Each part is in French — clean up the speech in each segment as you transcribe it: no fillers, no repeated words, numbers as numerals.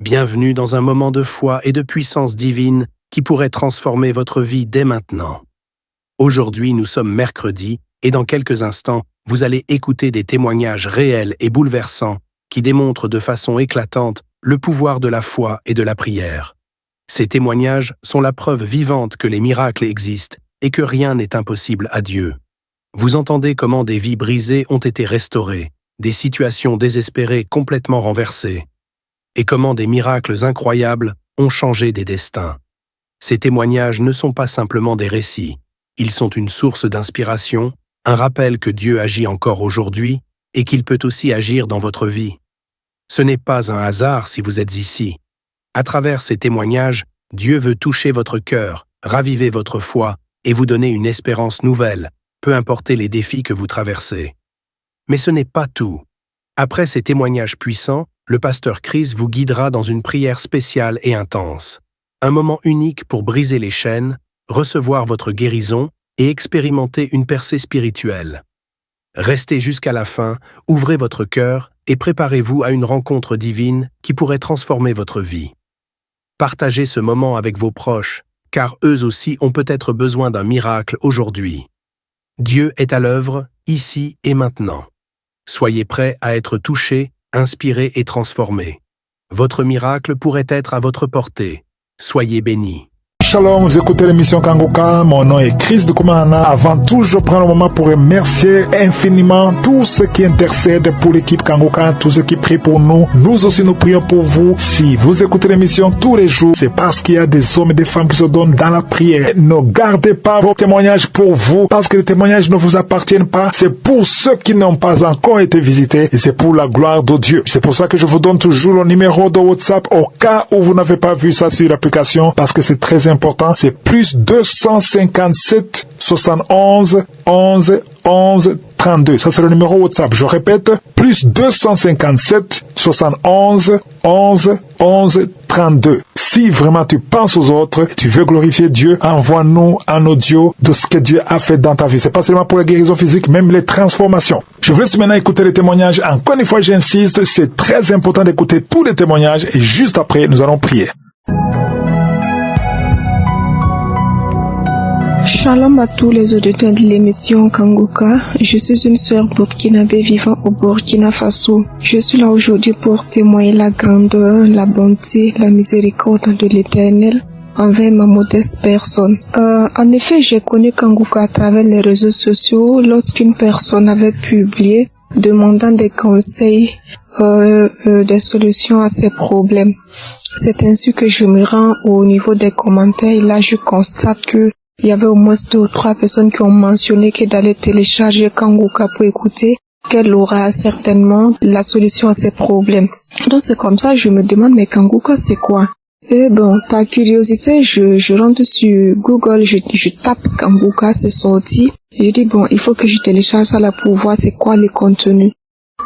Bienvenue dans un moment de foi et de puissance divine qui pourrait transformer votre vie dès maintenant. Aujourd'hui, nous sommes mercredi et dans quelques instants, vous allez écouter des témoignages réels et bouleversants qui démontrent de façon éclatante le pouvoir de la foi et de la prière. Ces témoignages sont la preuve vivante que les miracles existent et que rien n'est impossible à Dieu. Vous entendez comment des vies brisées ont été restaurées, des situations désespérées complètement renversées, et comment des miracles incroyables ont changé des destins. Ces témoignages ne sont pas simplement des récits, ils sont une source d'inspiration, un rappel que Dieu agit encore aujourd'hui et qu'il peut aussi agir dans votre vie. Ce n'est pas un hasard si vous êtes ici. À travers ces témoignages, Dieu veut toucher votre cœur, raviver votre foi et vous donner une espérance nouvelle, peu importe les défis que vous traversez. Mais ce n'est pas tout. Après ces témoignages puissants, le pasteur Chris vous guidera dans une prière spéciale et intense. Un moment unique pour briser les chaînes, recevoir votre guérison et expérimenter une percée spirituelle. Restez jusqu'à la fin, ouvrez votre cœur et préparez-vous à une rencontre divine qui pourrait transformer votre vie. Partagez ce moment avec vos proches, car eux aussi ont peut-être besoin d'un miracle aujourd'hui. Dieu est à l'œuvre, ici et maintenant. Soyez prêts à être touchés, inspirés et transformés. Votre miracle pourrait être à votre portée. Soyez bénis. Shalom, vous écoutez l'émission Kanguka, mon nom est Chris de Koumana. Avant tout, je prends le moment pour remercier infiniment tous ceux qui intercèdent pour l'équipe Kanguka, tous ceux qui prient pour nous. Nous aussi, nous prions pour vous. Si vous écoutez l'émission tous les jours, c'est parce qu'il y a des hommes et des femmes qui se donnent dans la prière. Ne gardez pas vos témoignages pour vous, parce que les témoignages ne vous appartiennent pas. C'est pour ceux qui n'ont pas encore été visités et c'est pour la gloire de Dieu. C'est pour ça que je vous donne toujours le numéro de WhatsApp au cas où vous n'avez pas vu ça sur l'application, parce que c'est très important. C'est plus 257 71 11 11 32. Ça, c'est le numéro WhatsApp. Je répète, plus 257 71 11 11 32. Si vraiment tu penses aux autres, tu veux glorifier Dieu, envoie-nous un audio de ce que Dieu a fait dans ta vie. C'est pas seulement pour la guérison physique, même les transformations. Je vous laisse maintenant écouter les témoignages. Encore une fois, j'insiste, c'est très important d'écouter tous les témoignages et juste après, nous allons prier. Shalom à tous les auditeurs de l'émission Kanguka. Je suis une sœur burkinabé vivant au Burkina Faso. Je suis là aujourd'hui pour témoigner la grandeur, la bonté, la miséricorde de l'Éternel envers ma modeste personne. En effet, j'ai connu Kanguka à travers les réseaux sociaux lorsqu'une personne avait publié demandant des conseils, des solutions à ses problèmes. C'est ainsi que je me rends au niveau des commentaires et là je constate que il y avait au moins 2 ou 3 personnes qui ont mentionné que d'aller télécharger Kanguka pour écouter, qu'elle aura certainement la solution à ses problèmes. Donc c'est comme ça, je me demande, mais Kanguka c'est quoi? Et bon, par curiosité, je rentre sur Google, je tape Kanguka, c'est sorti. Je dis bon, il faut que je télécharge ça là pour voir c'est quoi les contenus.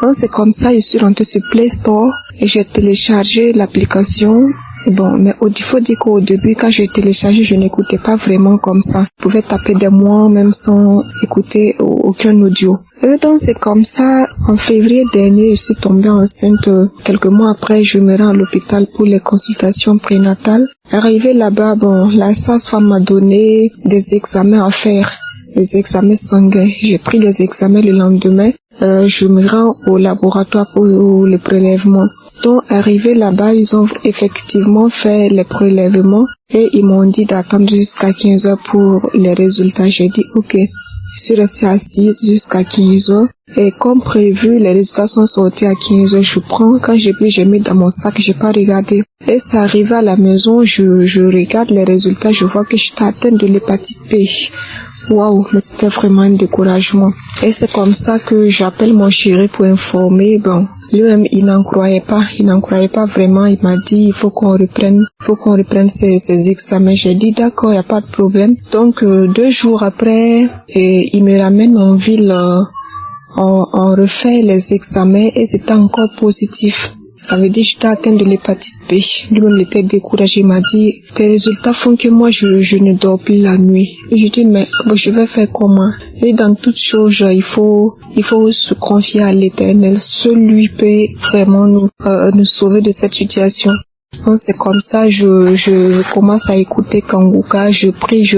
Donc c'est comme ça, je suis rentrée sur Play Store et j'ai téléchargé l'application. Bon, mais il faut dire qu'au début, quand j'ai téléchargé, je n'écoutais pas vraiment comme ça. Je pouvais taper des mois même sans écouter aucun audio. Et donc c'est comme ça, en février dernier, je suis tombée enceinte. Quelques mois après, je me rends à l'hôpital pour les consultations prénatales. Arrivé là-bas, bon, la sage-femme m'a donné des examens à faire, des examens sanguins. J'ai pris les examens le lendemain. Je me rends au laboratoire pour le prélèvement. Donc, arrivé là-bas, ils ont effectivement fait les prélèvements et ils m'ont dit d'attendre jusqu'à 15 heures pour les résultats. J'ai dit ok. Je suis restée assise jusqu'à 15 heures et comme prévu, les résultats sont sortis à 15 heures. Je prends, quand j'ai pris, j'ai mis dans mon sac, j'ai pas regardé. Et c'est arrivé à la maison, je regarde les résultats, je vois que j'étais atteinte de l'hépatite B. Waouh, mais c'était vraiment un découragement. Et c'est comme ça que j'appelle mon chéri pour informer. Bon, lui-même, il n'en croyait pas vraiment. Il m'a dit, il faut qu'on reprenne ces examens. J'ai dit, d'accord, il n'y a pas de problème. Donc, 2 jours après, il me ramène en ville, on refait les examens et c'était encore positif. Ça veut dire que j'étais atteinte de l'hépatite B. Lui-même, il était découragé. Il m'a dit, tes résultats font que moi, je ne dors plus la nuit. Et je dis, mais bon, je vais faire comment? Et dans toute chose, il faut se confier à l'Éternel. Seul lui peut vraiment nous sauver de cette situation. Donc c'est comme ça, je commence à écouter Kanguka, je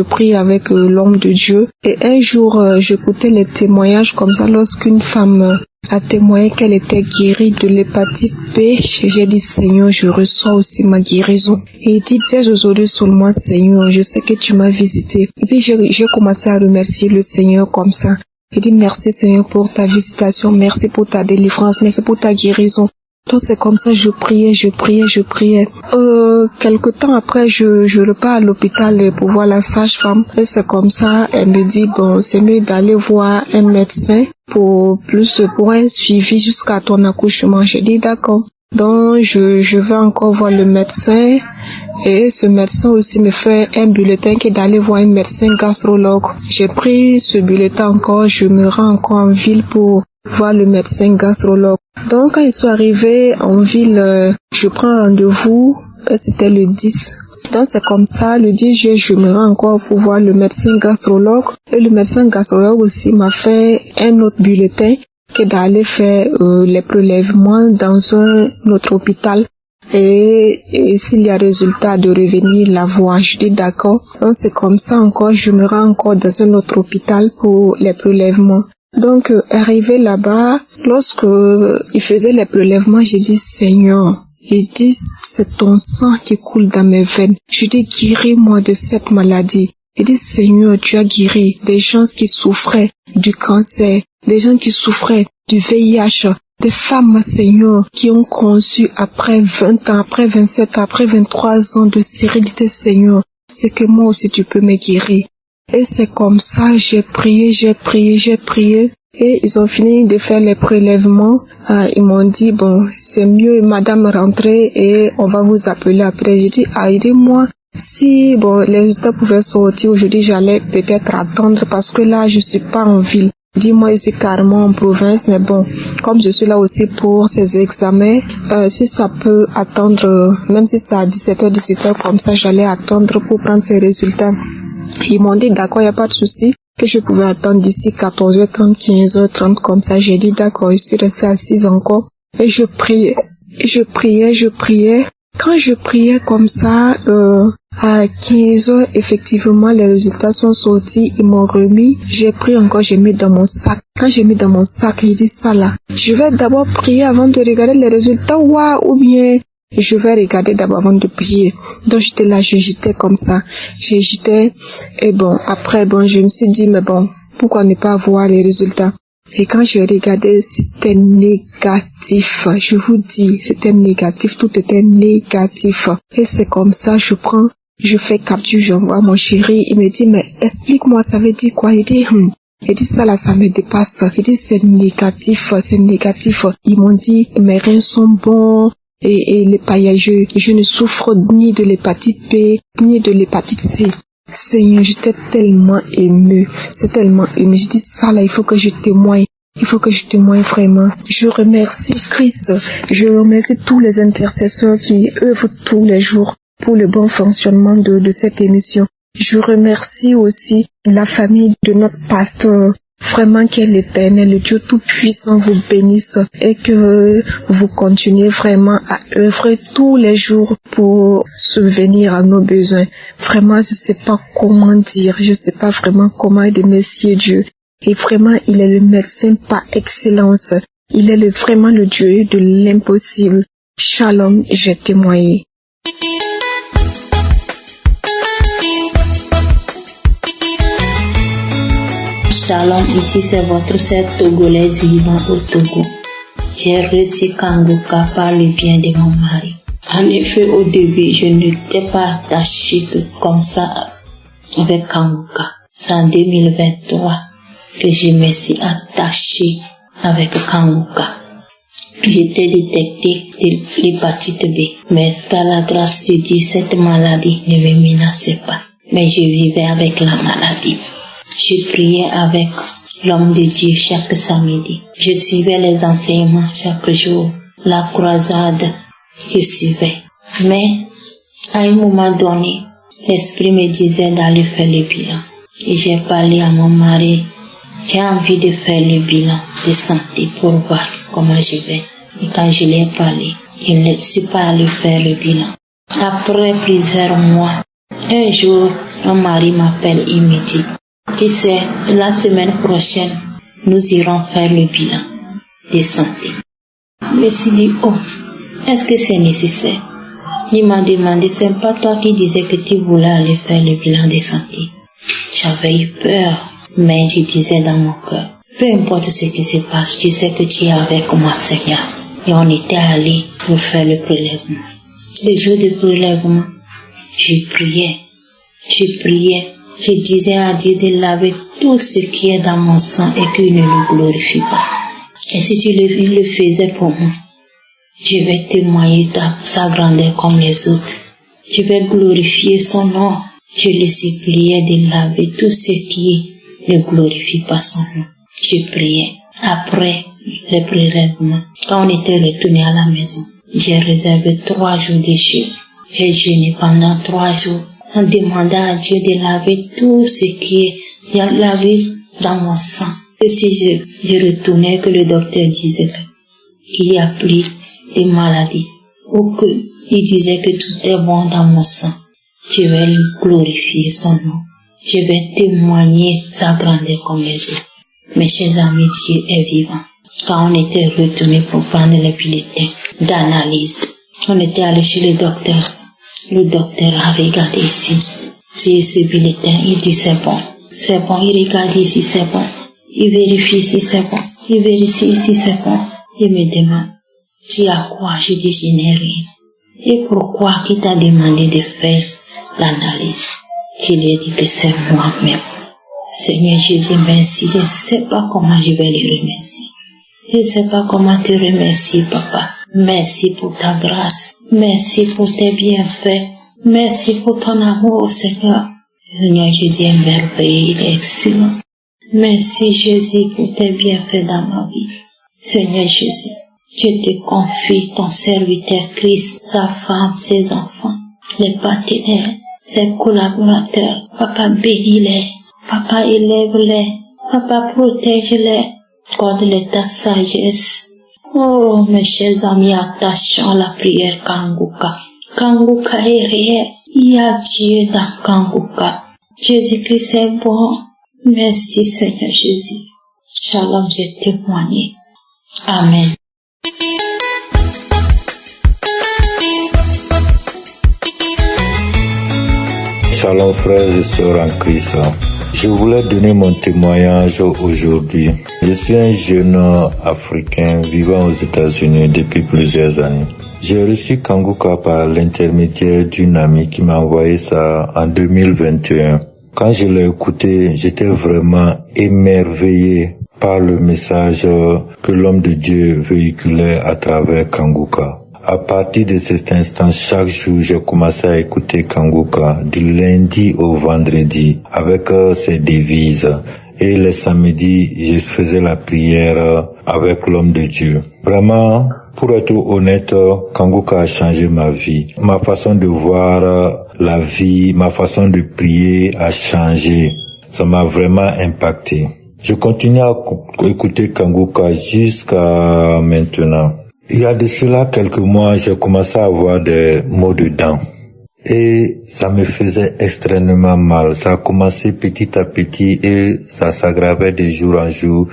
prie avec l'homme de Dieu. Et un jour, j'écoutais les témoignages comme ça lorsqu'une femme a témoigné qu'elle était guérie de l'hépatite B. J'ai dit, Seigneur, je reçois aussi ma guérison. Et il dit, dès aujourd'hui seulement, Seigneur, je sais que tu m'as visité. Et puis j'ai commencé à remercier le Seigneur comme ça. Il dit, merci Seigneur pour ta visitation, merci pour ta délivrance, merci pour ta guérison. Donc c'est comme ça, je priais. Quelque temps après, je repars à l'hôpital pour voir la sage-femme. Et c'est comme ça, elle me dit, bon, c'est mieux d'aller voir un médecin pour un suivi jusqu'à ton accouchement. J'ai dit d'accord. Donc je vais encore voir le médecin. Et ce médecin aussi me fait un bulletin qui est d'aller voir un médecin gastrologue. J'ai pris ce bulletin encore, je me rends encore en ville pour voir le médecin gastrologue. Donc quand ils sont arrivés en ville, je prends rendez-vous, c'était le 10. Donc c'est comme ça, le 10 juillet, je me rends encore pour voir le médecin gastrologue. Et le médecin gastrologue aussi m'a fait un autre bulletin qui est d'aller faire les prélèvements dans un autre hôpital. Et s'il y a résultat de revenir la voir, je dis d'accord. Donc c'est comme ça encore, je me rends encore dans un autre hôpital pour les prélèvements. Donc arrivé là-bas, lorsque il faisait les prélèvements, j'ai dit Seigneur, il dit c'est ton sang qui coule dans mes veines. Je dis guéris-moi de cette maladie. Il dit Seigneur, tu as guéri des gens qui souffraient du cancer, des gens qui souffraient du VIH, des femmes, Seigneur, qui ont conçu après 20 ans, après 27 ans, après 23 ans de stérilité, Seigneur. C'est que moi aussi tu peux me guérir. Et c'est comme ça, j'ai prié. Et ils ont fini de faire les prélèvements. Ils m'ont dit, bon, c'est mieux, madame, rentrez et on va vous appeler après. J'ai dit, aidez-moi. Si, bon, les résultats pouvaient sortir aujourd'hui, j'allais peut-être attendre parce que là, je suis pas en ville. Dis-moi, je suis carrément en province, mais bon, comme je suis là aussi pour ces examens, si ça peut attendre, même si c'est à 17h, 18h, comme ça, j'allais attendre pour prendre ces résultats. Ils m'ont dit, d'accord, il n'y a pas de souci, que je pouvais attendre d'ici 14h30, 15h30, comme ça. J'ai dit, d'accord, je suis restée assise encore. Et je priais. Quand je priais comme ça, à 15h, effectivement, les résultats sont sortis, ils m'ont remis. J'ai pris encore, j'ai mis dans mon sac. Quand j'ai mis dans mon sac, j'ai dit ça là. Je vais d'abord prier avant de regarder les résultats, ou bien je vais regarder d'abord avant de prier. Donc j'étais là, j'hésitais comme ça. J'hésitais. Et bon, après, bon, je me suis dit, mais bon, pourquoi ne pas voir les résultats? Et quand j'ai regardé, c'était négatif. Je vous dis, c'était négatif. Tout était négatif. Et c'est comme ça, je fais capture, j'envoie mon chéri. Il me dit, mais explique-moi, ça veut dire quoi? Il dit ça là, ça me dépasse. Il dit, c'est négatif. Ils m'ont dit, mes reins sont bons. Et les paillageux, je ne souffre ni de l'hépatite B, ni de l'hépatite C. Seigneur, j'étais tellement émue. C'est tellement émue. Je dis ça là, il faut que je témoigne. Vraiment. Je remercie Christ. Je remercie tous les intercesseurs qui œuvrent tous les jours pour le bon fonctionnement de cette émission. Je remercie aussi la famille de notre pasteur. Vraiment que l'Éternel, le Dieu Tout-Puissant vous bénisse et que vous continuez vraiment à œuvrer tous les jours pour subvenir à nos besoins. Vraiment, je sais pas comment dire, je sais pas vraiment comment remercier Dieu. Et vraiment, il est le médecin par excellence. Il est vraiment le Dieu de l'impossible. Shalom, j'ai témoigné. Shalom, ici c'est votre sœur togolaise vivant au Togo. J'ai reçu Kanguka par le bien de mon mari. En effet, au début, je n'étais pas attachée comme ça avec Kanguka. C'est en 2023 que je me suis attachée avec Kanguka. J'étais détectée de l'hépatite B, mais par la grâce de Dieu, cette maladie ne me menaçait pas. Mais je vivais avec la maladie. Je priais avec l'homme de Dieu chaque samedi. Je suivais les enseignements chaque jour. La croisade, je suivais. Mais, à un moment donné, l'esprit me disait d'aller faire le bilan. Et j'ai parlé à mon mari. J'ai envie de faire le bilan de santé pour voir comment je vais. Et quand je lui ai parlé, je ne suis pas allé faire le bilan. Après plusieurs mois, un jour, mon mari m'appelle et me dit, tu sais, la semaine prochaine, nous irons faire le bilan de santé. Je me suis dit, oh, est-ce que c'est nécessaire? Il m'a demandé, c'est pas toi qui disais que tu voulais aller faire le bilan de santé. J'avais eu peur, mais je disais dans mon cœur, peu importe ce qui se passe, je sais que tu es avec moi, Seigneur. Et on était allés pour faire le prélèvement. Le jour du prélèvement, je priais. Je disais à Dieu de laver tout ce qui est dans mon sang et qu'il ne le glorifie pas. Et si tu le faisais pour moi, je vais témoigner sa grandeur comme les autres. Je vais glorifier son nom. Je le suppliais de laver tout ce qui ne glorifie pas son nom. Je priais. Après le prélèvement, quand on était retourné à la maison, j'ai réservé 3 jours de jeûne. J'ai jeûné pendant 3 jours en demandant à Dieu de laver tout ce qui est lavé dans mon sang. Et si je retournais, que le docteur disait qu'il y a plus de maladies, ou qu'il disait que tout est bon dans mon sang, je vais lui glorifier son nom. Je vais témoigner sa grandeur comme les autres. Mes chers amis, Dieu est vivant. Quand on était retourné pour prendre les bulletins d'analyse, on était allé chez le docteur. Le docteur a regardé ici. Sur ce bulletin, il dit c'est bon. C'est bon, il regarde ici, c'est bon. Il vérifie ici, c'est bon. Il vérifie ici, c'est bon. Il me demande, tu as quoi? Je dis, je n'ai rien. Et pourquoi qui t'a demandé de faire l'analyse? Je lui ai dit que c'est moi-même. Seigneur Jésus, merci. Je ne sais pas comment je vais le remercier. Je ne sais pas comment te remercier, Papa. Merci pour ta grâce. Merci pour tes bienfaits. Merci pour ton amour, Seigneur. Seigneur Jésus est merveilleux, il est excellent. Merci Jésus pour tes bienfaits dans ma vie. Seigneur Jésus, je te confie ton serviteur Christ, sa femme, ses enfants, les partenaires, ses collaborateurs. Papa, bénis-les. Papa, élève-les. Papa, protège-les. Accorde-les ta sagesse. Oh, mes chers amis, attachons à la prière Kanguka. Kanguka est réel. Il y a Dieu dans Kanguka. Jésus-Christ est bon. Merci Seigneur Jésus. Shalom, j'ai témoigné. Amen. Shalom frères et sœurs en Christ. Je voulais donner mon témoignage aujourd'hui. Je suis un jeune Africain vivant aux États-Unis depuis plusieurs années. J'ai reçu Kanguka par l'intermédiaire d'une amie qui m'a envoyé ça en 2021. Quand je l'ai écouté, j'étais vraiment émerveillé par le message que l'homme de Dieu véhiculait à travers Kanguka. À partir de cet instant, chaque jour, j'ai commencé à écouter Kanguka du lundi au vendredi avec ses devises. Et les samedis, je faisais la prière avec l'homme de Dieu. Vraiment, pour être honnête, Kanguka a changé ma vie. Ma façon de voir la vie, ma façon de prier a changé. Ça m'a vraiment impacté. Je continue à écouter Kanguka jusqu'à maintenant. Il y a de cela quelques mois, j'ai commencé à avoir des maux de dents. Et ça me faisait extrêmement mal. Ça a commencé petit à petit et ça s'aggravait de jour en jour.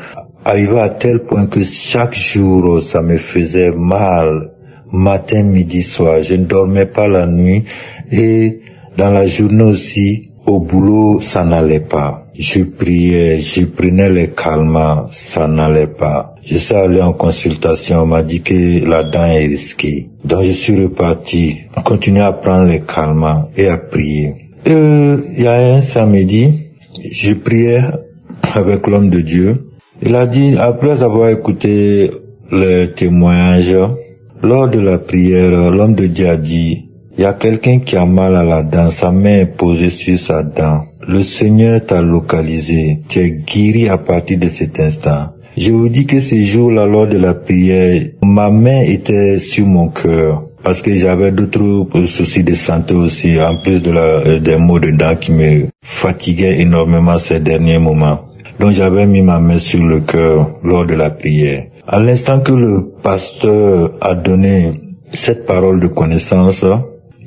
Arrivé à tel point que chaque jour, ça me faisait mal. Matin, midi, soir. Je ne dormais pas la nuit. Et dans la journée aussi, au boulot, ça n'allait pas. Je priais, je prenais les calmants, ça n'allait pas. Je suis allé en consultation, on m'a dit que la dent est risquée. Donc je suis reparti, on continue à prendre les calmants et à prier. Il y a un samedi, je priais avec l'homme de Dieu. Il a dit, après avoir écouté le témoignage, lors de la prière, l'homme de Dieu a dit, il y a quelqu'un qui a mal à la dent, sa main est posée sur sa dent. Le Seigneur t'a localisé, tu es guéri à partir de cet instant. Je vous dis que ce jour-là, lors de la prière, ma main était sur mon cœur parce que j'avais d'autres soucis de santé aussi, en plus des maux de dents qui me fatiguaient énormément ces derniers moments. Donc j'avais mis ma main sur le cœur lors de la prière. À l'instant que le pasteur a donné cette parole de connaissance,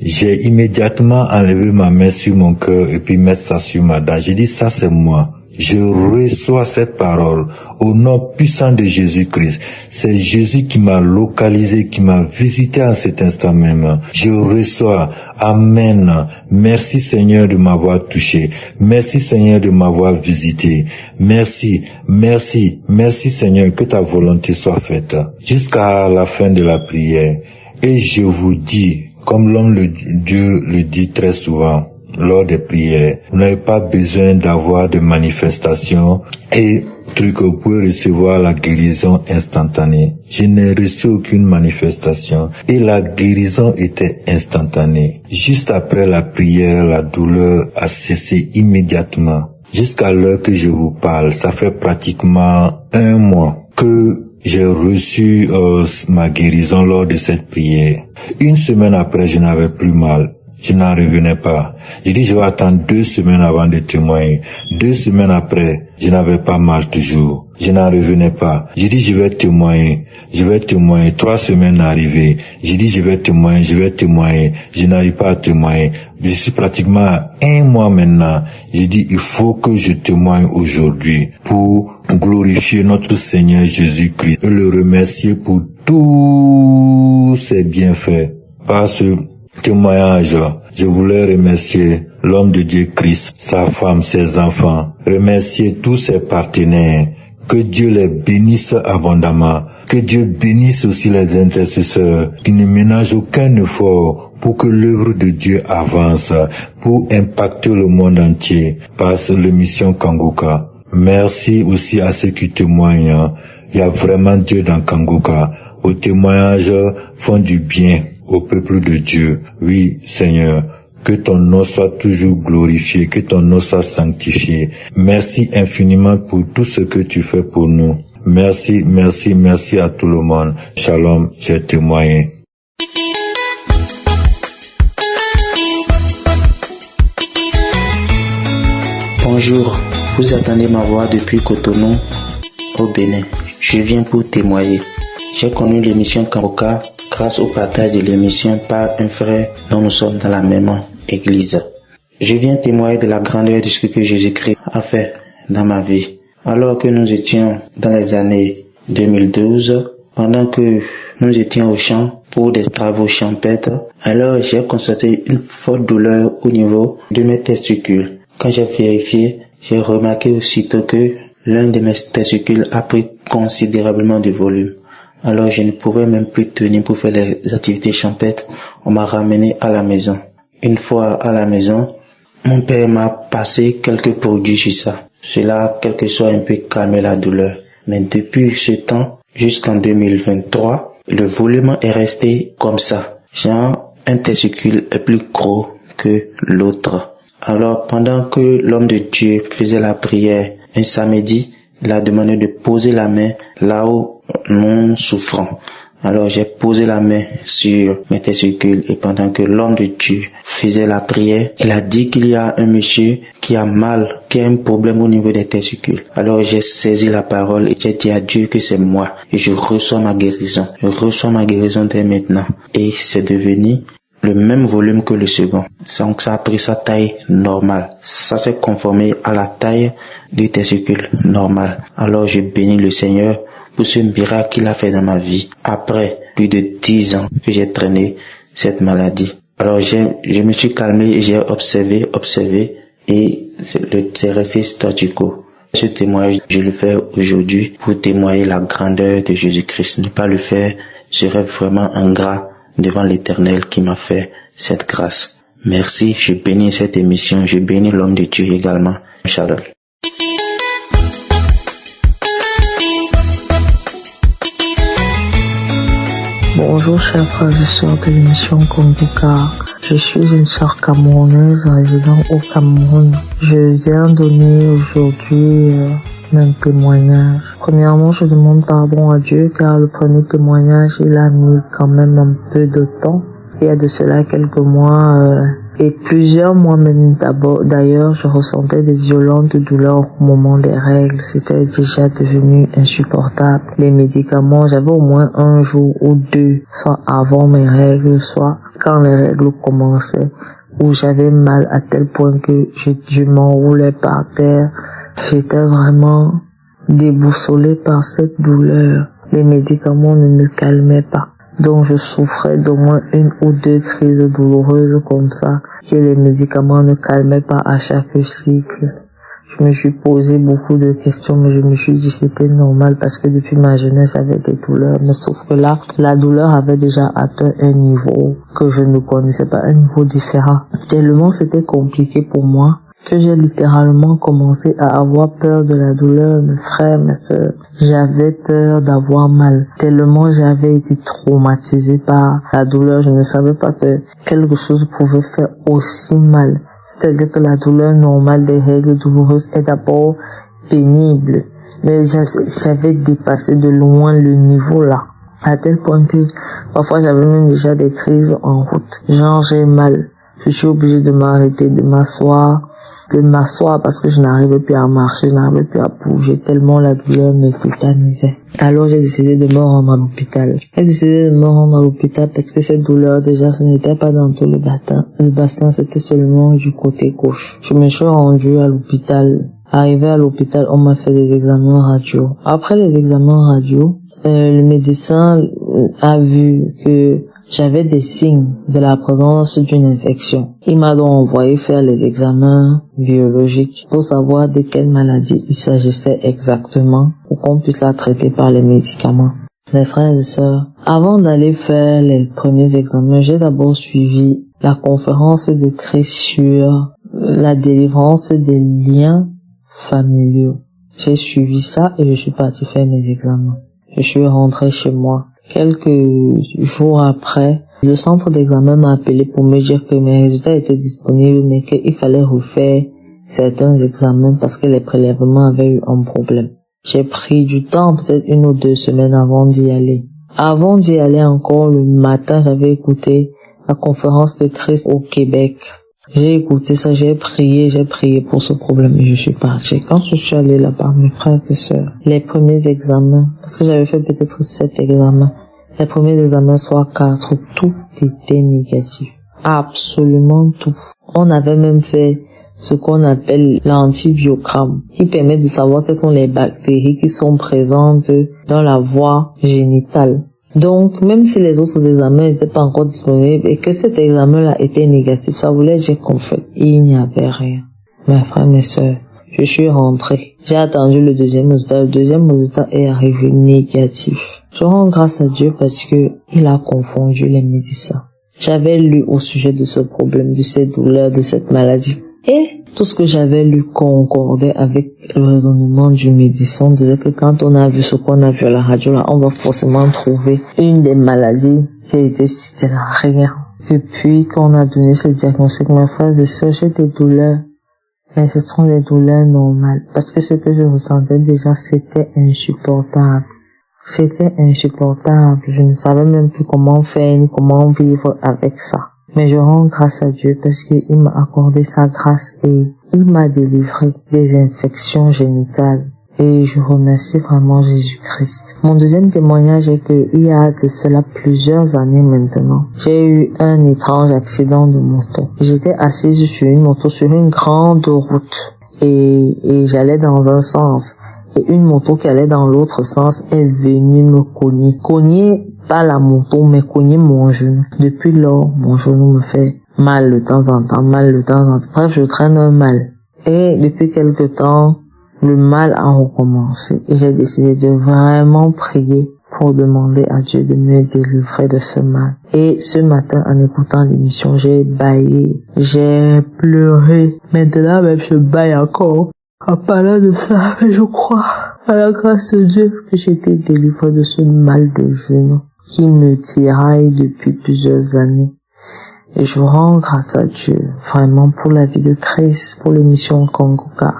j'ai immédiatement enlevé ma main sur mon cœur et puis mettre ça sur ma dent. J'ai dit, ça c'est moi. Je reçois cette parole au nom puissant de Jésus-Christ. C'est Jésus qui m'a localisé, qui m'a visité en cet instant même. Je reçois. Amen. Merci Seigneur de m'avoir touché. Merci Seigneur de m'avoir visité. Merci, merci, merci Seigneur, que ta volonté soit faite. Jusqu'à la fin de la prière. Et je vous dis, comme l'homme de Dieu le dit très souvent, lors des prières, vous n'avez pas besoin d'avoir de manifestations et vous pouvez recevoir la guérison instantanée. Je n'ai reçu aucune manifestation et la guérison était instantanée. Juste après la prière, la douleur a cessé immédiatement. Jusqu'à l'heure que je vous parle, ça fait pratiquement 1 mois que j'ai reçu ma guérison lors de cette prière. 1 semaine après, je n'avais plus mal. Je n'en revenais pas. J'ai dit, je vais attendre 2 semaines avant de témoigner. 2 semaines après, je n'avais pas mal toujours. Je n'en revenais pas. J'ai dit, je vais témoigner. 3 semaines arrivées. J'ai dit, je vais témoigner. Je n'arrive pas à témoigner. Je suis pratiquement à 1 mois maintenant. J'ai dit, il faut que je témoigne aujourd'hui pour glorifier notre Seigneur Jésus-Christ et le remercier pour tous ses bienfaits. Par ce témoignage, je voulais remercier l'homme de Dieu Christ, sa femme, ses enfants, remercier tous ses partenaires, que Dieu les bénisse abondamment, que Dieu bénisse aussi les intercesseurs, qui ne ménagent aucun effort pour que l'œuvre de Dieu avance, pour impacter le monde entier par l'émission Kangoka. Merci aussi à ceux qui témoignent. Il y a vraiment Dieu dans Kangoka. Vos témoignages font du bien au peuple de Dieu. Oui, Seigneur, que ton nom soit toujours glorifié, que ton nom soit sanctifié. Merci infiniment pour tout ce que tu fais pour nous. Merci, merci, merci à tout le monde. Shalom, j'ai témoigné. Bonjour, vous attendez ma voix depuis Cotonou, au Bénin. Je viens pour témoigner. J'ai connu l'émission Kangoka grâce au partage de l'émission par un frère dont nous sommes dans la même église. Je viens témoigner de la grandeur de ce que Jésus-Christ a fait dans ma vie. Alors que nous étions dans les années 2012, pendant que nous étions au champ pour des travaux champêtres, alors j'ai constaté une forte douleur au niveau de mes testicules. Quand j'ai vérifié, j'ai remarqué aussitôt que l'un de mes testicules a pris considérablement de volume. Alors je ne pouvais même plus tenir pour faire les activités champêtres. On m'a ramené à la maison. Une fois à la maison, mon père m'a passé quelques produits sur ça. Cela a quelque soit un peu calmé la douleur. Mais depuis ce temps, jusqu'en 2023, le volume est resté comme ça. Genre, un testicule est plus gros que l'autre. Alors pendant que l'homme de Dieu faisait la prière un samedi, il a demandé de poser la main là où non souffrant. Alors j'ai posé la main sur mes testicules et pendant que l'homme de Dieu faisait la prière, il a dit qu'il y a un monsieur qui a mal, qui a un problème au niveau des testicules. Alors j'ai saisi la parole et j'ai dit à Dieu que c'est moi et je reçois ma guérison. Je reçois ma guérison dès maintenant et c'est devenu le même volume que le second. Donc ça a pris sa taille normale. Ça s'est conformé à la taille du testicule normal. Alors je bénis le Seigneur pour ce miracle qu'il a fait dans ma vie. Après plus de 10 ans que j'ai traîné cette maladie. Alors je me suis calmé et j'ai observé et c'est resté statu quo. Ce témoignage, je le fais aujourd'hui pour témoigner la grandeur de Jésus-Christ. Ne pas le faire serait vraiment ingrat devant l'Éternel qui m'a fait cette grâce. Merci, je bénis cette émission, je bénis l'homme de Dieu également. Shalom. Bonjour chers frères et sœurs de l'émission Kangoka. Je suis une sœur camerounaise résidant au Cameroun. Je viens donner aujourd'hui un témoignage. Premièrement, je demande pardon à Dieu car le premier témoignage, il a mis quand même un peu de temps. il y a de cela quelques mois, et plusieurs mois même d'ailleurs, je ressentais de violentes douleurs au moment des règles. C'était déjà devenu insupportable. Les médicaments, j'avais au moins un jour ou deux, soit avant mes règles, soit quand les règles commençaient, où j'avais mal à tel point que je m'enroulais par terre. J'étais vraiment déboussolée par cette douleur. Les médicaments ne me calmaient pas. Donc je souffrais d'au moins 1 ou 2 crises douloureuses comme ça, que les médicaments ne calmaient pas à chaque cycle. Je me suis posé beaucoup de questions, mais je me suis dit c'était normal parce que depuis ma jeunesse j'avais des douleurs. Mais sauf que là, la douleur avait déjà atteint un niveau que je ne connaissais pas, un niveau différent. Tellement c'était compliqué pour moi que j'ai littéralement commencé à avoir peur de la douleur. Mes frères, mes sœurs, j'avais peur d'avoir mal. Tellement j'avais été traumatisée par la douleur, je ne savais pas que quelque chose pouvait faire aussi mal. C'est-à-dire que la douleur normale des règles douloureuses est d'abord pénible. Mais j'avais dépassé de loin le niveau là. À tel point que parfois j'avais même déjà des crises en route. Genre j'ai mal. Je suis obligée de m'arrêter, de m'asseoir parce que je n'arrivais plus à marcher, je n'arrivais plus à bouger tellement la douleur me tétanisait. Alors j'ai décidé de me rendre à l'hôpital. J'ai décidé de me rendre à l'hôpital parce que cette douleur déjà ce n'était pas dans tout le bassin, c'était seulement du côté gauche. Je me suis rendue à l'hôpital. Arrivé à l'hôpital, on m'a fait des examens radio. Après les examens radio, le médecin a vu que j'avais des signes de la présence d'une infection. Il m'a donc envoyé faire les examens biologiques pour savoir de quelle maladie il s'agissait exactement pour qu'on puisse la traiter par les médicaments. Mes frères et sœurs, avant d'aller faire les premiers examens, j'ai d'abord suivi la conférence de Christ sur la délivrance des liens familiaux. J'ai suivi ça et je suis partie faire mes examens. Je suis rentrée chez moi. Quelques jours après, le centre d'examen m'a appelé pour me dire que mes résultats étaient disponibles, mais qu'il fallait refaire certains examens parce que les prélèvements avaient eu un problème. J'ai pris du temps, peut-être 1 ou 2 semaines avant d'y aller. Avant d'y aller encore, le matin, j'avais écouté la conférence de Christ au Québec. J'ai écouté ça, j'ai prié pour ce problème et je suis partie. Quand je suis allée là-bas, mes frères et sœurs, les premiers examens, parce que j'avais fait peut-être 7 examens, les premiers examens soit 4, tout était négatif. Absolument tout. On avait même fait ce qu'on appelle l'antibiogramme, qui permet de savoir quelles sont les bactéries qui sont présentes dans la voie génitale. Donc, même si les autres examens n'étaient pas encore disponibles et que cet examen-là était négatif, ça voulait dire qu'en fait, il n'y avait rien. Mes frères, mes sœurs, je suis rentrée. J'ai attendu le deuxième résultat. Le deuxième résultat est arrivé négatif. Je rends grâce à Dieu parce que il a confondu les médecins. J'avais lu au sujet de ce problème, de cette douleur, de cette maladie. Et tout ce que j'avais lu concordait avec le raisonnement du médecin. On disait que quand on a vu ce qu'on a vu à la radio, là, on va forcément trouver une des maladies qui a été citée là. Rien. Depuis qu'on a donné ce diagnostic, mes frères et sœurs, j'ai des douleurs. Mais ce sont des douleurs normales. Parce que ce que je ressentais déjà, c'était insupportable. C'était insupportable. Je ne savais même plus comment faire ni comment vivre avec ça. Mais je rends grâce à Dieu parce qu'il m'a accordé sa grâce et il m'a délivré des infections génitales. Et je remercie vraiment Jésus-Christ. Mon deuxième témoignage est que il y a de cela plusieurs années maintenant, j'ai eu un étrange accident de moto. J'étais assise sur une moto sur une grande route et j'allais dans un sens. Et une moto qui allait dans l'autre sens est venue me cogner. Cogner pas la moto, mais cogner mon genou. Depuis lors, mon genou me fait mal de temps en temps, Bref, je traîne un mal. Et depuis quelque temps, le mal a recommencé. Et j'ai décidé de vraiment prier pour demander à Dieu de me délivrer de ce mal. Et ce matin, en écoutant l'émission, j'ai bâillé, j'ai pleuré. Maintenant même, je baille encore. En parlant de ça, je crois à la grâce de Dieu que j'ai été délivré de ce mal de genou qui me tiraille depuis plusieurs années. Et je rends grâce à Dieu vraiment pour la vie de Christ, pour l'émission Kangoka,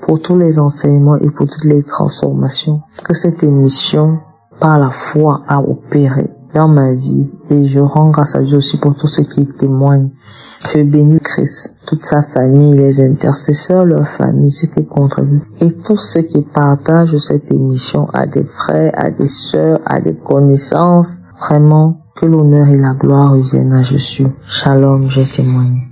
pour tous les enseignements et pour toutes les transformations que cette émission, par la foi, a opéré. dans ma vie et je rends grâce à Dieu aussi pour tous ceux qui témoignent. Je bénis Christ, toute sa famille, les intercesseurs, leur famille, ceux qui contribuent et tous ceux qui partagent cette émission à des frères, à des sœurs, à des connaissances. Vraiment, que l'honneur et la gloire reviennent à Jésus. Shalom, j'ai témoigné.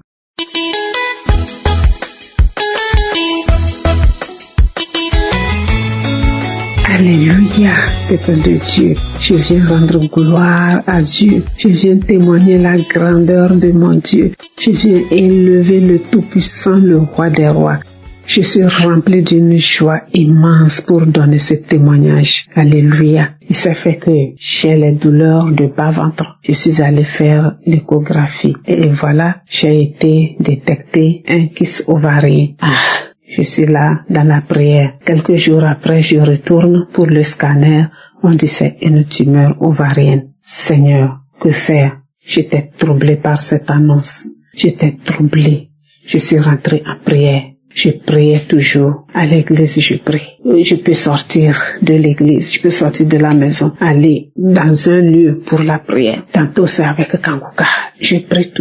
Alléluia, peuple de Dieu. Je viens rendre gloire à Dieu. Je viens témoigner la grandeur de mon Dieu. Je viens élever le Tout-Puissant, le Roi des Rois. Je suis rempli d'une joie immense pour donner ce témoignage. Alléluia. Il s'est fait que j'ai les douleurs de bas-ventre. Je suis allé faire l'échographie. Et voilà, j'ai été détecté un kyste ovarien. Je suis là dans la prière. Quelques jours après, je retourne pour le scanner. On dit c'est une tumeur ovarienne. Seigneur, que faire? J'étais troublé par cette annonce. J'étais troublé. Je suis rentré en prière. Je priais toujours. À l'église, je prie. Je peux sortir de l'église, je peux sortir de la maison, aller dans un lieu pour la prière. Tantôt, c'est avec Kangoka. Je prie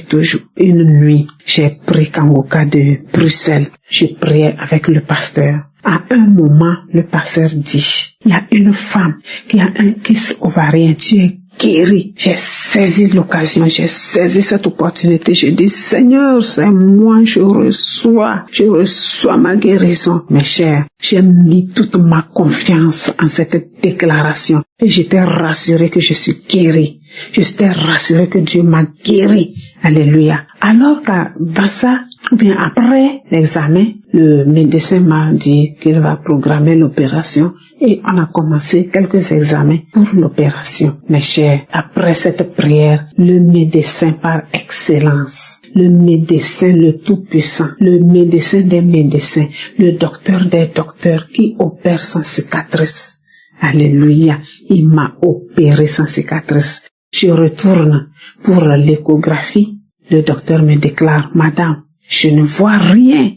toujours. Une nuit, j'ai pris Kangoka de Bruxelles. Je priais avec le pasteur. À un moment, le pasteur dit, il y a une femme qui a un kyste ovarien. Tu es guéri. J'ai saisi l'occasion, j'ai saisi cette opportunité. Je dis, Seigneur, c'est moi, je reçois ma guérison. Mes chers, j'ai mis toute ma confiance en cette déclaration. Et j'étais rassuré que je suis guéri. J'étais rassuré que Dieu m'a guéri. Alléluia. Alors qu'avant ça, ou bien après l'examen, le médecin m'a dit qu'il va programmer l'opération. Et on a commencé quelques examens pour l'opération. Mes chers, après cette prière, le médecin par excellence, le médecin le Tout-Puissant, le médecin des médecins, le docteur des docteurs qui opère sans cicatrice. Alléluia, il m'a opéré sans cicatrice. Je retourne pour l'échographie. Le docteur me déclare, Madame, je ne vois rien.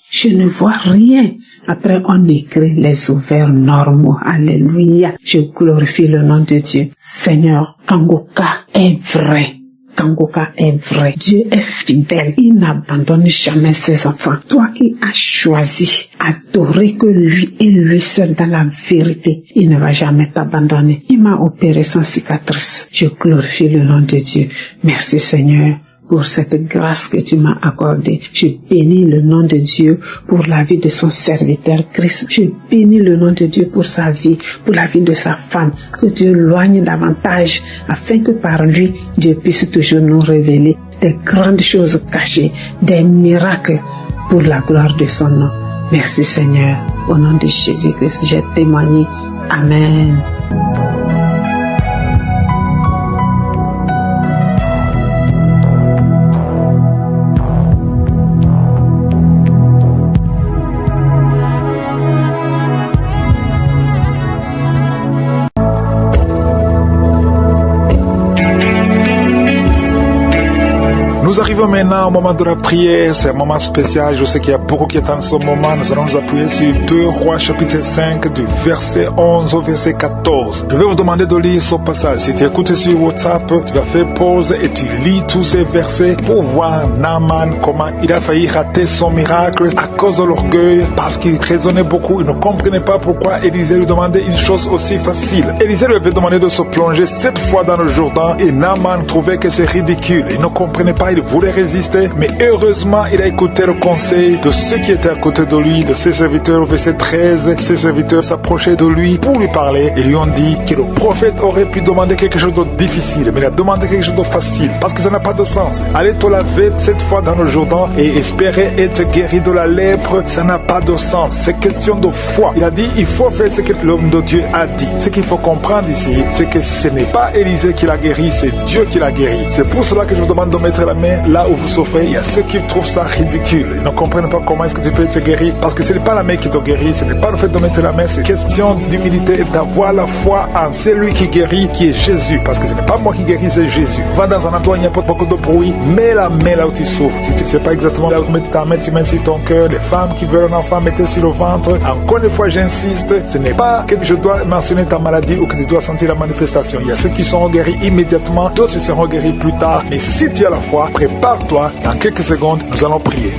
Après, on écrit les ovaires normaux. Alléluia. Je glorifie le nom de Dieu. Seigneur, Kangoka est vrai. Dieu est fidèle. Il n'abandonne jamais ses enfants. Toi qui as choisi, adorer que lui et lui seul dans la vérité, il ne va jamais t'abandonner. Il m'a opéré sans cicatrice. Je glorifie le nom de Dieu. Merci Seigneur pour cette grâce que tu m'as accordée. Je bénis le nom de Dieu pour la vie de son serviteur Christ. Je bénis le nom de Dieu pour sa vie, pour la vie de sa femme. Que Dieu loigne davantage afin que par lui, Dieu puisse toujours nous révéler des grandes choses cachées, des miracles pour la gloire de son nom. Merci Seigneur. Au nom de Jésus-Christ, j'ai témoigné. Amen. Nous arrivons maintenant au moment de la prière. C'est un moment spécial. Je sais qu'il y a beaucoup qui attendent ce moment. Nous allons nous appuyer sur 2 Rois chapitre 5 du verset 11 au verset 14. Je vais vous demander de lire ce passage. Si tu écoutes sur WhatsApp, tu vas faire pause et tu lis tous ces versets pour voir Naaman comment il a failli rater son miracle à cause de l'orgueil, parce qu'il raisonnait beaucoup. Il ne comprenait pas pourquoi Élisée lui demandait une chose aussi facile. Élisée lui avait demandé de se plonger 7 fois dans le Jourdain et Naaman trouvait que c'est ridicule. Il ne comprenait pas. Il voulait résister, mais heureusement il a écouté le conseil de ceux qui étaient à côté de lui, de ses serviteurs. Au verset 13, ses serviteurs s'approchaient de lui pour lui parler et lui ont dit que le prophète aurait pu demander quelque chose de difficile, mais il a demandé quelque chose de facile, parce que ça n'a pas de sens. Aller te laver 7 fois dans le Jourdain et espérer être guéri de la lèpre, ça n'a pas de sens. C'est question de foi. Il a dit, il faut faire ce que l'homme de Dieu a dit. Ce qu'il faut comprendre ici, c'est que ce n'est pas Élisée qui l'a guéri, c'est Dieu qui l'a guéri. C'est pour cela que je vous demande de mettre la main bien-aimés, là où vous souffrez, il y a ceux qui trouvent ça ridicule. Ils ne comprennent pas comment est-ce que tu peux être guéri. Parce que ce n'est pas la main qui te guérit, ce n'est pas le fait de mettre la main, c'est question d'humilité et d'avoir la foi en celui qui guérit, qui est Jésus. Parce que ce n'est pas moi qui guéris, c'est Jésus. Va dans un endroit où il n'y a pas beaucoup de bruit, mets la main là où tu souffres. Si tu ne sais pas exactement là où tu mets ta main, tu mets sur ton cœur. Les femmes qui veulent un enfant, mettez sur le ventre. Encore une fois, j'insiste, ce n'est pas que je dois mentionner ta maladie ou que tu dois sentir la manifestation. Il y a ceux qui seront guéris immédiatement, d'autres seront guéris plus tard. Mais si tu as la foi, prépare-toi, dans quelques secondes, nous allons prier.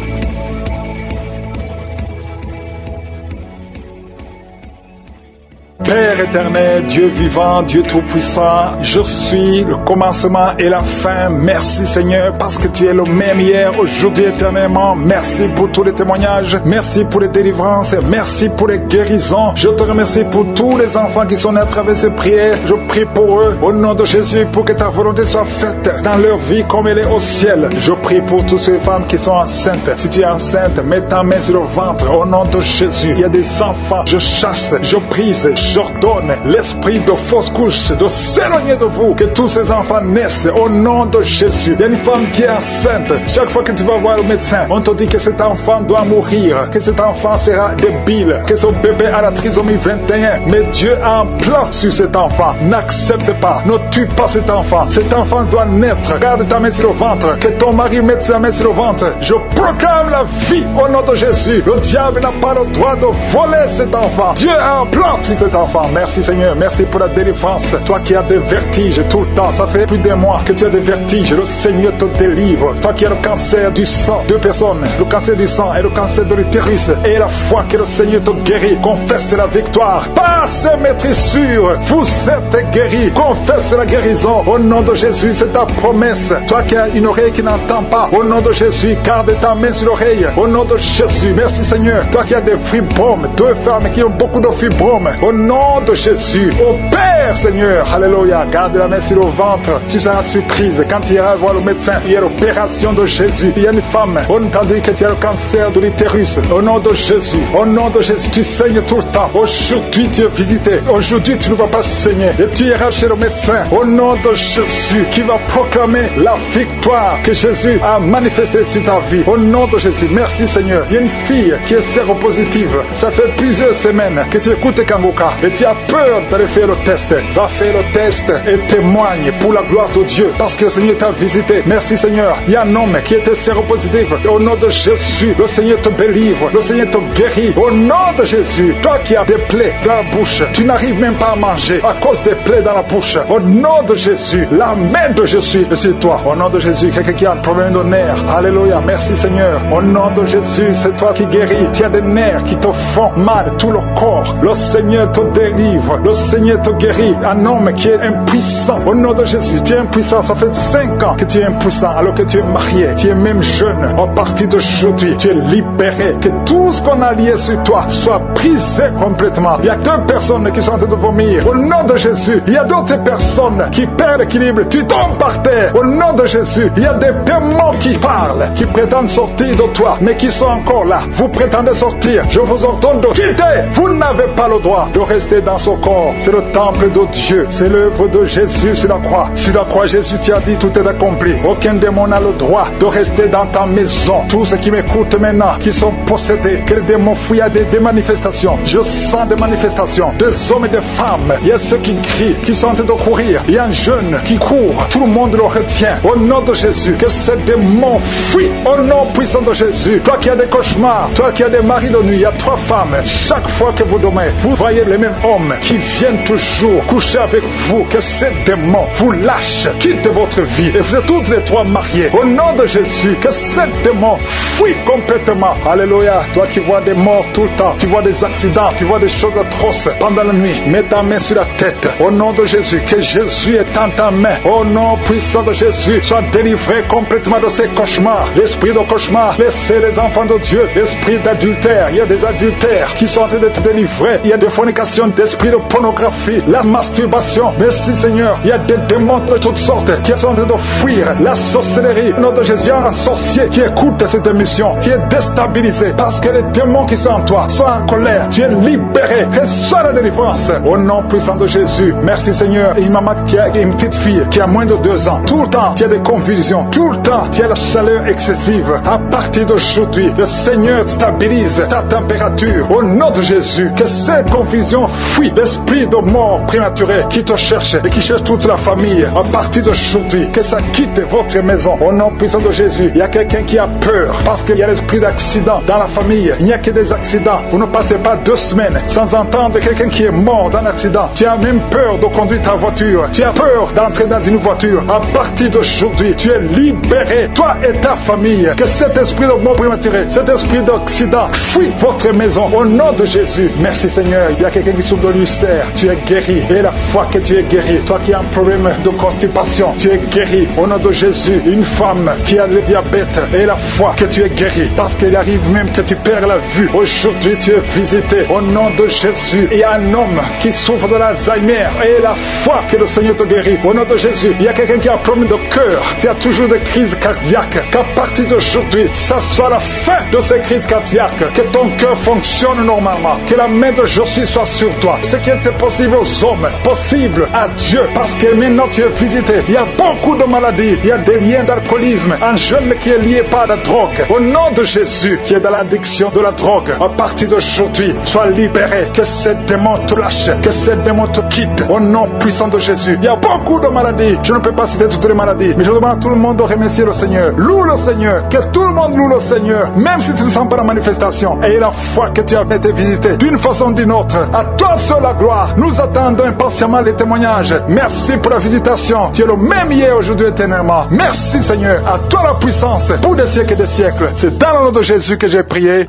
Père éternel, Dieu vivant, Dieu tout-puissant, je suis le commencement et la fin. Merci Seigneur, parce que tu es le même hier, aujourd'hui, éternellement. Merci pour tous les témoignages, merci pour les délivrances, merci pour les guérisons. Je te remercie pour tous les enfants qui sont nés à travers ces prières. Je prie pour eux, au nom de Jésus, pour que ta volonté soit faite dans leur vie comme elle est au ciel. Je prie pour toutes ces femmes qui sont enceintes. Si tu es enceinte, mets ta main sur le ventre, au nom de Jésus. Il y a des enfants, je chasse, je prise, j'ordonne l'esprit de fausse couche de s'éloigner de vous, que tous ces enfants naissent au nom de Jésus. Il y a une femme qui est enceinte. Chaque fois que tu vas voir le médecin, on te dit que cet enfant doit mourir, que cet enfant sera débile, que son bébé a la trisomie 21. Mais Dieu a un plan sur cet enfant. N'accepte pas, ne tue pas cet enfant. Cet enfant doit naître. Garde ta main sur le ventre, que ton mari mette sa main sur le ventre. Je proclame la vie au nom de Jésus. Le diable n'a pas le droit de voler cet enfant. Dieu a un plan sur cet enfant. Merci Seigneur, merci pour la délivrance. Toi qui as des vertiges tout le temps, ça fait plus d'un mois que tu as des vertiges, le Seigneur te délivre. Toi qui as le cancer du sang, deux personnes, le cancer du sang et le cancer de l'utérus, et la foi que le Seigneur te guérit, confesse la victoire. Passe maîtrise sûre, vous êtes guéris, confesse la guérison au nom de Jésus, c'est ta promesse. Toi qui as une oreille qui n'entend pas, au nom de Jésus, garde ta main sur l'oreille, au nom de Jésus. Merci Seigneur. Toi qui as des fibromes, deux femmes qui ont beaucoup de fibromes, au nom de Jésus, au Père Seigneur, alléluia, garde la main sur le ventre, tu seras surprise quand tu iras voir le médecin. Il y a l'opération de Jésus. Il y a une femme, on t'a dit que tu as le cancer de l'utérus, au nom de Jésus, au nom de Jésus, tu saignes tout le temps. Aujourd'hui tu es visité, aujourd'hui tu ne vas pas saigner, et tu iras chez le médecin, au nom de Jésus, qui va proclamer la victoire que Jésus a manifestée sur ta vie, au nom de Jésus. Merci Seigneur. Il y a une fille qui est séropositive, ça fait plusieurs semaines que tu écoutes Kangoka, et tu as peur d'aller faire le test. Va faire le test et témoigne pour la gloire de Dieu, parce que le Seigneur t'a visité. Merci Seigneur. Il y a un homme qui était séropositif, au nom de Jésus, le Seigneur te délivre, le Seigneur te guérit, au nom de Jésus. Toi qui as des plaies dans la bouche, tu n'arrives même pas à manger à cause des plaies dans la bouche, au nom de Jésus, la main de Jésus est sur toi, au nom de Jésus. Quelqu'un qui a un problème de nerfs, alléluia, merci Seigneur, au nom de Jésus, c'est toi qui guéris. Tu as des nerfs qui te font mal, tout le corps, le Seigneur te délivre, le Seigneur te guérit. Un homme qui est impuissant, au nom de Jésus, tu es impuissant, ça fait 5 ans que tu es impuissant, alors que tu es marié, tu es même jeune. À partir d'aujourd'hui, tu es libéré, que tout ce qu'on a lié sur toi soit brisé complètement. Il y a 2 personnes qui sont en train de vomir, au nom de Jésus. Il y a d'autres personnes qui perdent l'équilibre, tu tombes par terre, au nom de Jésus. Il y a des démons qui parlent, qui prétendent sortir de toi, mais qui sont encore là. Vous prétendez sortir, je vous ordonne de quitter. Vous n'avez pas le droit de rester dans ce corps. C'est le temple de Dieu, c'est l'œuvre de Jésus sur la croix. Sur la croix, Jésus t'a dit tout est accompli. Aucun démon n'a le droit de rester dans ta maison. Tous ceux qui m'écoutent maintenant, qui sont possédés, que les démons fouillent à des manifestations. Je sens des manifestations, des hommes et des femmes. Il y a ceux qui crient, qui sont en train de courir. Il y a un jeune qui court, tout le monde le retient. Au nom de Jésus, que ces démons fuient. Au nom puissant de Jésus. Toi qui as des cauchemars, toi qui as des maris de nuit, il y a 3 femmes. Chaque fois que vous dormez, vous voyez les mêmes hommes qui viennent toujours coucher avec vous. Que ces démons vous lâchent, quittent votre vie. Et vous êtes toutes les 3 mariés. Au nom de Jésus, que ces démons fuient complètement. Alléluia. Toi qui vois des morts tout le temps, tu vois des accidents, tu vois des choses atroces pendant la nuit. Mets ta main sur la tête. Au nom de Jésus, que Jésus est en ta main. Au nom puissant de Jésus, sois délivré complètement de ces cauchemars. L'esprit de cauchemar, laissez les enfants de Dieu. L'esprit d'adultère, il y a des adultères qui sont en train d'être délivrés. Il y a des fornications, d'esprit de pornographie. La masturbation. Merci Seigneur, il y a des démons de toutes sortes qui sont en train de fuir la sorcellerie. Notre Jésus, un sorcier qui écoute cette émission, qui est déstabilisé parce que les démons qui sont en toi sont en colère. Tu es libéré, reçois la délivrance au nom puissant de Jésus. Merci Seigneur. Et une maman qui a une petite fille qui a moins de 2 ans, tout le temps tu as des convulsions, tout le temps tu as la chaleur excessive. À partir d'aujourd'hui, le Seigneur stabilise ta température au nom de Jésus. Que ces convulsions fuient l'esprit de mort prématuré qui te cherche et qui cherche toute la famille. À partir d'aujourd'hui, que ça quitte votre maison au nom puissant de Jésus. Il y a quelqu'un qui a peur parce qu'il y a l'esprit d'accident dans la famille. Il n'y a que des accidents. Vous ne passez pas 2 semaines sans entendre quelqu'un qui est mort dans un accident. Tu as même peur de conduire ta voiture. Tu as peur d'entrer dans une voiture. À partir d'aujourd'hui, tu es libéré, toi et ta famille. Que cet esprit de mort prématuré, cet esprit d'accident fuit votre maison au nom de Jésus. Merci Seigneur. Il y a quelqu'un qui souffre de l'ulcère. Tu es guéri. Et la foi que tu es guéri. Toi qui as un problème de constipation, tu es guéri au nom de Jésus. Une femme qui a le diabète, et la foi que tu es guéri. Parce qu'il arrive même que tu perds la vue. Aujourd'hui, tu es visité au nom de Jésus. Il y a un homme qui souffre de l'Alzheimer. Et la foi que le Seigneur te guérit au nom de Jésus. Il y a quelqu'un qui a un problème de cœur. Tu as toujours des crises cardiaques. Qu'à partir d'aujourd'hui, ça soit la fin de ces crises cardiaques. Que ton cœur fonctionne normalement. Que la main de Jésus soit sur toi. Ce qui était possible aux hommes, possible à Dieu. Parce que maintenant tu es visité. Il y a beaucoup de maladies. Il y a des liens d'alcoolisme. Un jeune qui est lié par la drogue. Au nom de Jésus, qui est dans l'addiction de la drogue. À partir d'aujourd'hui, sois libéré. Que ces démons te lâchent. Que ces démons te quittent. Au nom puissant de Jésus. Il y a beaucoup de maladies. Je ne peux pas citer toutes les maladies. Mais je demande à tout le monde de remercier le Seigneur. Loue le Seigneur. Que tout le monde loue le Seigneur. Même si tu ne sens pas la manifestation. Et la foi que tu as été visité d'une façon ou d'une autre. À toi seul la gloire. Nous attendons impatiemment les témoignages. Merci pour la visitation. Tu es le même hier, aujourd'hui, éternellement. Merci Seigneur. À toi la puissance pour des siècles et des siècles. C'est dans le nom de Jésus que j'ai prié.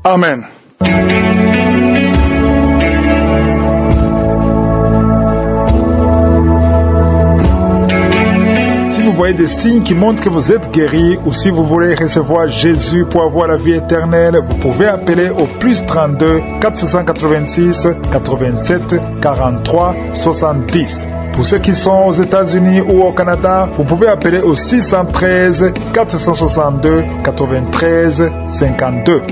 Amen. Si vous voyez des signes qui montrent que vous êtes guéri, ou si vous voulez recevoir Jésus pour avoir la vie éternelle, vous pouvez appeler au plus 32 486 87 43 70. Pour ceux qui sont aux États-Unis ou au Canada, vous pouvez appeler au 613 462 93 52.